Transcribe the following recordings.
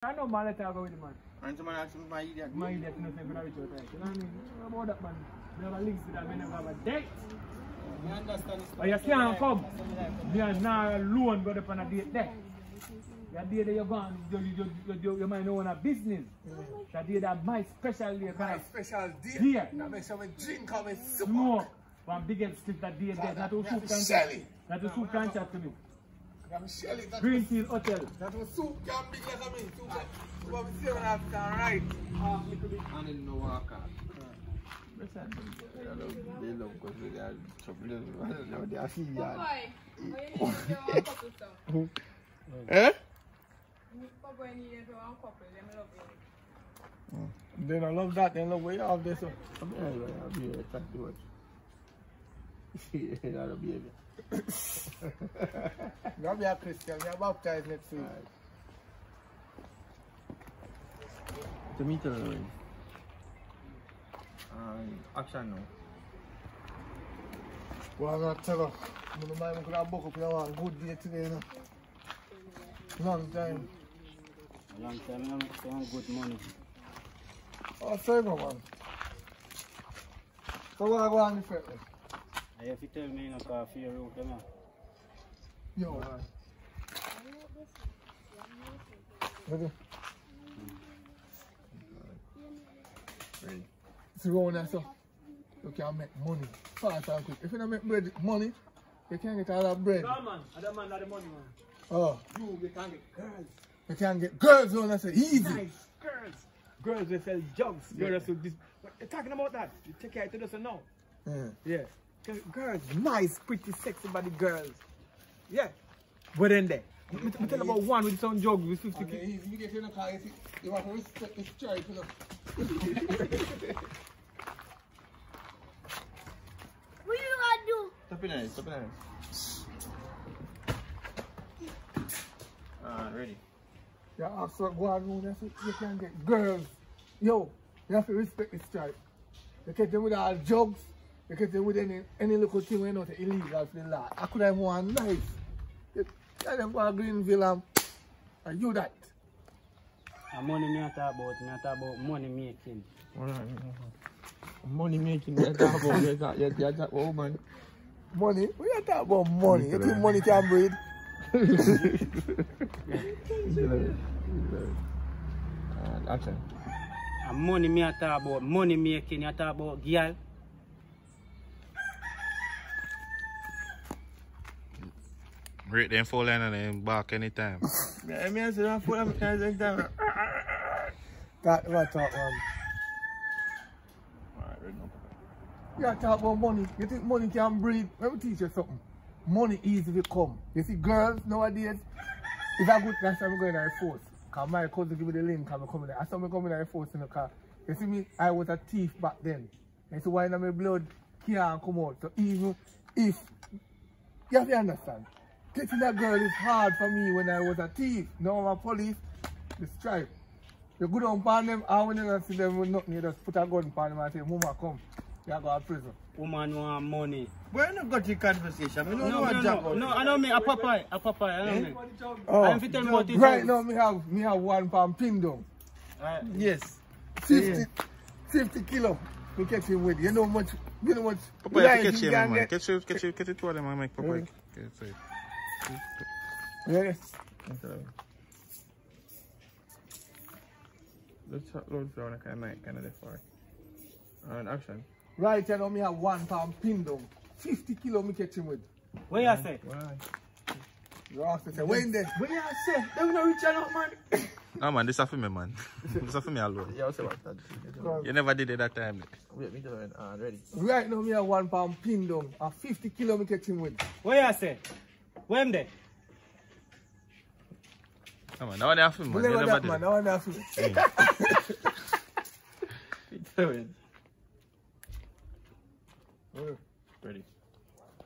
I know man, let's go with the man. And someone asked me my idiot. My idiot, you know, say, Richard, you know what I mean? About that man. We have a links to that, we never have a date. You understand this? But you can't come. You are not alone, go up on a date there. That day that you're gone, you might know on a business. That day that my special day. My special day? Yeah. That makes me drink and me smoke. One biggest slip that day there. That was soup can't That was soup can't chat to me. Greenfield Hotel. That was soup can big like me. Soup can what we say when I have done right. And then no walk out. They love because they are trouble. They are feeling eh? They don't love that, they love way off this. I'll be here, try to do it. That'll be it. You'll be a Christian, you're baptized next week. To meet her, action now. Well, I'm not telling her. I'm going to book up a good day today. Long time. A long time, I make good money. Oh, sorry, man. So what I go on with it? I have to tell me in a coffee room, man. Yo. Ready? Ready. It's around there, so you can make money fast and quick. If you don't make bread, money, you can't get all that bread. No, man. That man not the money, man. Oh. You can't get girls. You can't get girls on that, easy. Nice girls. Girls, they sell jugs. Yeah. Girls, this. You're talking about that. You take care to this or no? Yeah. Yeah. Girls, nice, pretty, sexy body girls. Yeah. But then there. I tell about one with some jugs with 50 kids. You get in the car, you have to respect this child, you know. What you gonna do? Stop it nice, stop it nice. Ready. Yeah, also go on there so you can get girls. Yo, you have to respect this child. You get them with all jugs, you get them with any little thing you know to illegal for the law. I could have one nice. You tell them go to Greenville and you that. Money me I talk about money making. Money making, you talk about, you talk about money. Money? We are talking about money. You think money can breed? Action. Money me I talk about money making, you talk about girl. Rate them full line and then back anytime. Yeah, I mean, I full line anytime. That what talk, man. Alright, ready now. You are talking about money. You think money can breed? Let me teach you something. Money easy to come. You see, girls nowadays, if I go, last time I'm going to the force. Because my cousin give me the link and I'm coming there. I saw me coming to the force in the car. You see me, I was a thief back then. And so why now my blood can't come out. So even if, you have to understand, getting that girl is hard for me when I was a thief. Now I'm a police, the stripe. You go down upon them, and when you don't see them with nothing, you just put a gun upon them and say, Mama, come. You go to prison. Woman want money. Why you not got your conversation? We don't know what No, I know me, a Popeye, I know me. Oh, I'm fit about it. right now, me have £1 pin down. Yes. 50 kilo. We catch him with. You know much. Popeye, catch him, man. Catch you two of them and make Popeye. Yes. Let's load down a kind of the far. And action. Right, you know me have £1 pin down. 50 kilo me catch him with. What you say? You have to say, when there? What you say? They will not reach out, man. No, man, this is for me, man. This is for me alone. Yeah, I'll say what that. You never did it that time. Wait, me doing ready. Right now me have £1 pin down. And 50 kilo me catch him with. What you say? Where am they? No, man, now they have him, man. You never did it. Now they have him. Ready.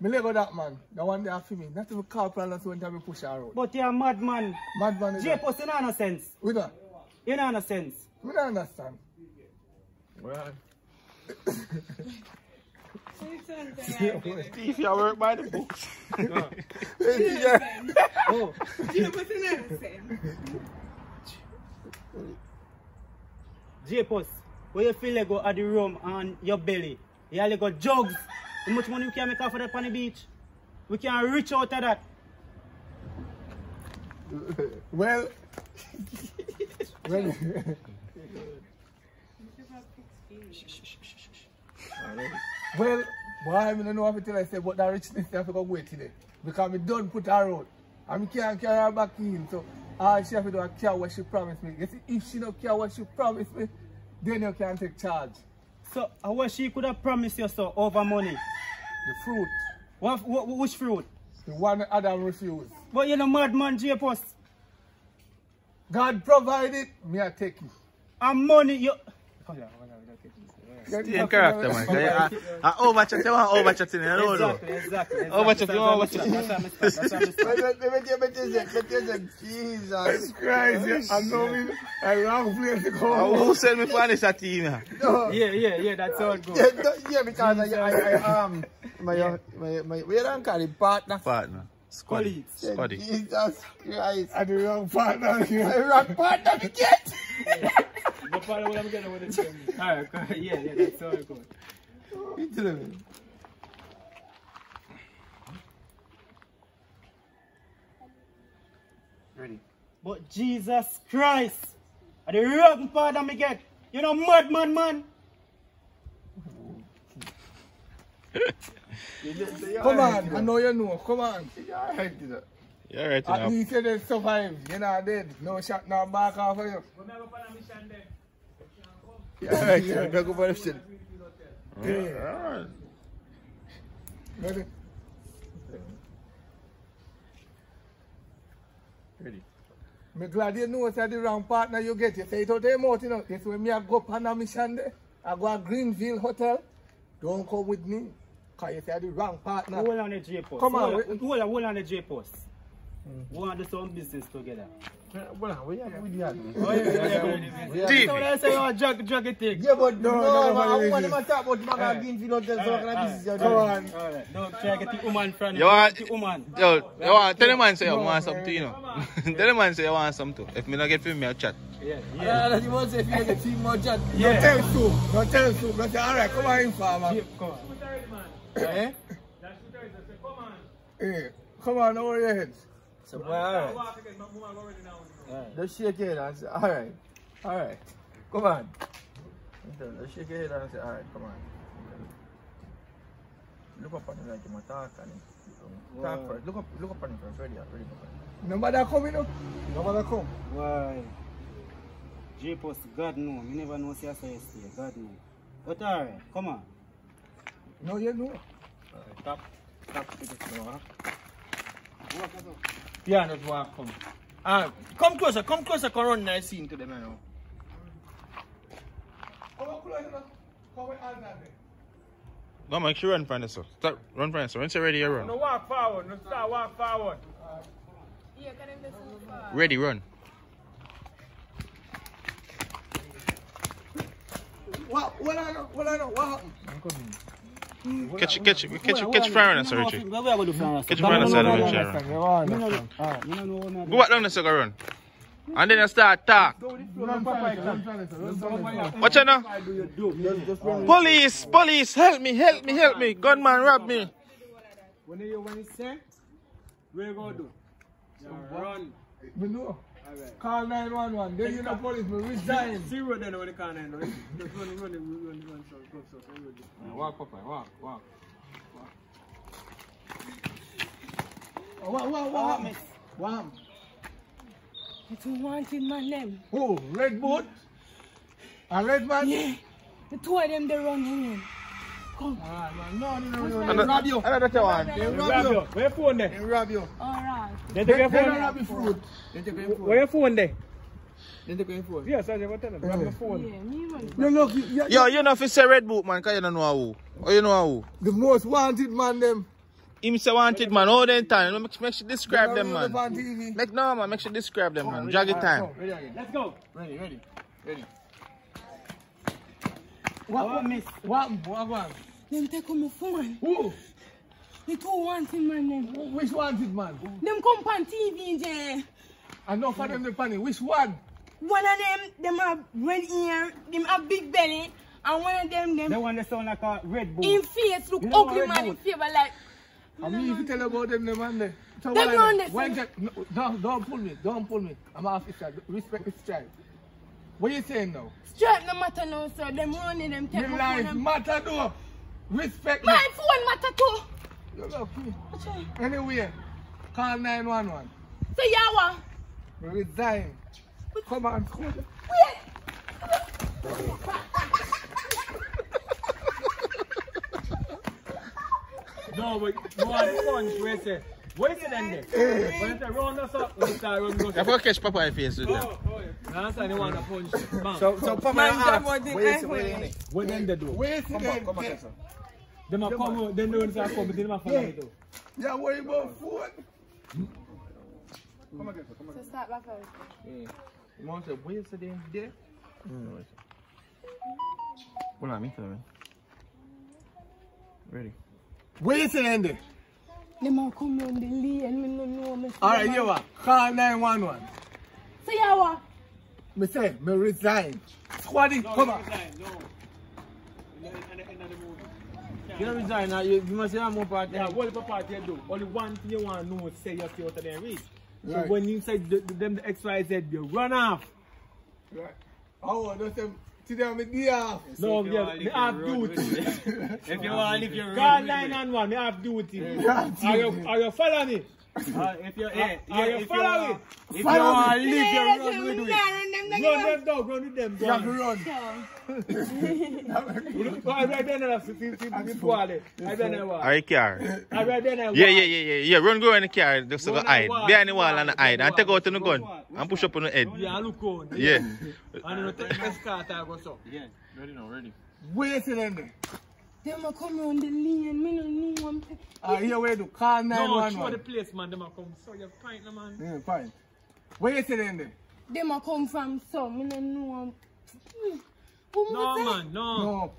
Me let go that man. The one they have for me. Not even car plan that's one time we push her out. But you're a madman. Madman is J-Post, you don't have no sense. With that? You don't have no sense. We don't understand. Well. If you work by the books. Oh. J-Post, where you feel like go at the room and your belly? You only got jugs. How much money we can make off of that on the beach? We can reach out to that. Well, well, boy, I don't know what I say, but that richness I have to go wait today. Because I don't put her out. And I can't carry her back in. So all she have to do is care what she promised me. You see, if she don't care what she promised me, then you can take charge. So, what she could have promised you so over money? The fruit. Which fruit? The one that Adam refused. But you're no madman, J-Post. God provided, me I take it. And money, you... Stay in character, man. Overchat, you want overchatting, you know, though. Exactly. Overchat, you want overchatting. Jesus Christ, I know me, I wrong place to go. Who sent me for this team? Yeah, that's how it goes. Yeah, because we don't call it partner. Partner. Squaddy. Jesus Christ. I do wrong partner. The wrong partner we get. The partner what I'm getting with the team. Alright, yeah, that's how it goes. Ready. But Jesus Christ, the wrong partner me get. You know madman, man. Come on, I know you know. Come on. You're right, At least you did survive. You're not dead. No shot, no back off of you. You're right, you're go for the mission. right. Ready? Ready. I'm glad you know that the wrong partner you get. You say it out there, you know. This way me I go on a mission there. I go to Greenville Hotel. Don't come with me. Because you say the wrong partner. Hold on the J-Post. Come on. Hold on the J-Post. We want to do some business together. Deep. So I say you drug it thing. Yeah, but no, I want to talk about my Greenville Hotel. Come on. Alright, don't try to get the woman from You want, the woman. yo, you want, tell the man say you want something, you know. Tell the man say you want something. If me not get film, me a chat. Yeah, you want to say if you get team more chat. Yeah. Don't tell Sue. Don't say, alright, come on in, farmer. Come on. Eh? Hey, come on, over your head. So, alright. Just shake your head and say, alright. Alright. Come on. Just shake your head and say, alright, come on. Look up on him like you're talk and talk first. Look up on him first. Ready. Nobody come, you know? Nobody come. Why? J-Post, God know. You never know say I say God know. But alright, come on. No, you know. Stop to this now, huh? Yeah, not walk, come. Come closer, come run and see into them now. Come closer, come with hands on me. No, make sure run from this, sir. Start, run from this, sir. When you're ready, you run. No, walk forward. No, start walk forward. Yeah, can I listen to Ready, run. What I know? What happened? Catch fire on us, Richard. What we are going to do for us? Catch fire on us, Richard. Go back down the second run. And then you start talk. Watch out now. Police, help me. Gunman rob me. When you say, where you going to do? Run. Me know. Call 911. Then you know police, me resign. Zero then when you call 911. Just run. So. Walk, Papa, walk. What? It's a wanted man them. Who? Red boat? A red man? Yeah. The two of them they run home. Come. No. They rob you. Another one. They rob you. Where your phone there? They rob you. Alright. They take your They don't phone. rob you fruit. Where your phone there? Then take your phone. Yes, I just tell them. Grab the phone. Yeah, me run. You look, Yo, you know if you say red boot, man, because you don't know who. Or you know who. the most wanted man them. Him say wanted, man, all the time. Make sure describe them, man. On TV. Make sure describe them, man. Drag it time. Ready again. Let's go. Ready. What miss? What? Them take on my phone. Who? The two wanted man them. Which wanted man? Them come on TV, Jay. I know for them the panic. Which one? One of them have red ear, them have big belly, and one of them The one that sound like a Red Bull. in face look You know ugly Red man Bull? in favor like. I mean, if you tell about them man there. So Them what run I- this why one. get- no, don't pull me. Don't pull me. I'm an officer. Respect this child. What you saying now? Straight no matter now, sir. Them running them take My my life phone. matter though. Respect me. My phone matter too. You love me. Watch out. Anyway, call 911. So yawa. Resign. Come on. Wait. No, but you want the punch where say, what is it then there? When you say round us up, we start run go. You have to catch Papa in the face with them. You understand? You want the punch. Bam. So Papa ask, where you in? What then they do? Wait till they Come on, get. sir. Them a come out, then they want to come, but they don't follow me too. Yeah, worry about food. Come again, sir. Come So again. start back out. You want to say, where you say there? Hold on, me tell me. Ready. Wait till end it. Them a come on the lane, me no know me. Alright, you what? Call 911. So yawa. Me say, me resign. Squaddy, come on. You don't resign now, you must have more part. Yeah, what the party do? Only one thing you want to know is say you're still out there and read. So Right. when you say them the XYZ, you run off. Right. Oh, that's them. Today I'm day off. No, me have duty. If you want to live your Call road, 911, me have duty. Yeah. Are you following me? if you Are you following me? if you want to live your road with it. Run them down, run with them You have to down. run. I read then I read then I Are you car? I read then I Yeah. Run go in the car, just go hide. Behind the wall and hide. And take out the gun. And push up on the head. Yeah, look on. Yeah. And you take the escort I go so. Yeah, ready now, ready. Wait till end it. Them a come on the lane, me no know I'm Here where to call No, show the 911. place, man. Them a come. So you pint, man. Yeah, fine. Wait till end it. Them a come from some, me no know I'm. No, man, no. No.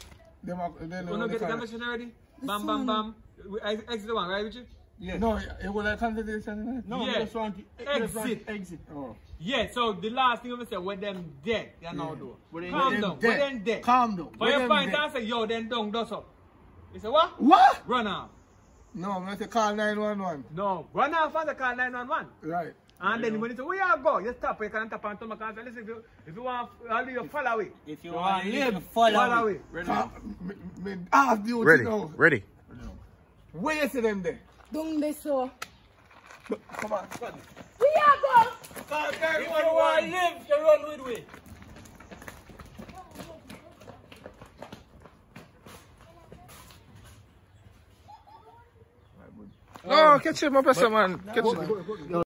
Them are, they You know want to the get the car. conversation already? Bam, bam, bam. Exit the one, right, Richard? Yeah. No, you want a conversation? No, Yeah. just want to exit. Oh. Yeah, so the last thing I'm going to say, when them dead, you know, do. When Calm them down, dead. when them dead. Calm down. For When your them point, dead. I say, yo, then down, does up. You say, what? What? Run off. No, I'm going to call 911. No, run off and call 911. Right. And then when you say, where you go? You stop, you can tap on to my car. Listen, if you want, I'll leave you follow away. If you want to live, follow away. Ready? Me ask you Ready. now. Ready. Wait till them there. Don't they so? Come on. We are go. If you want to live, you run with way. Oh, catch him, my person, man. Catch him.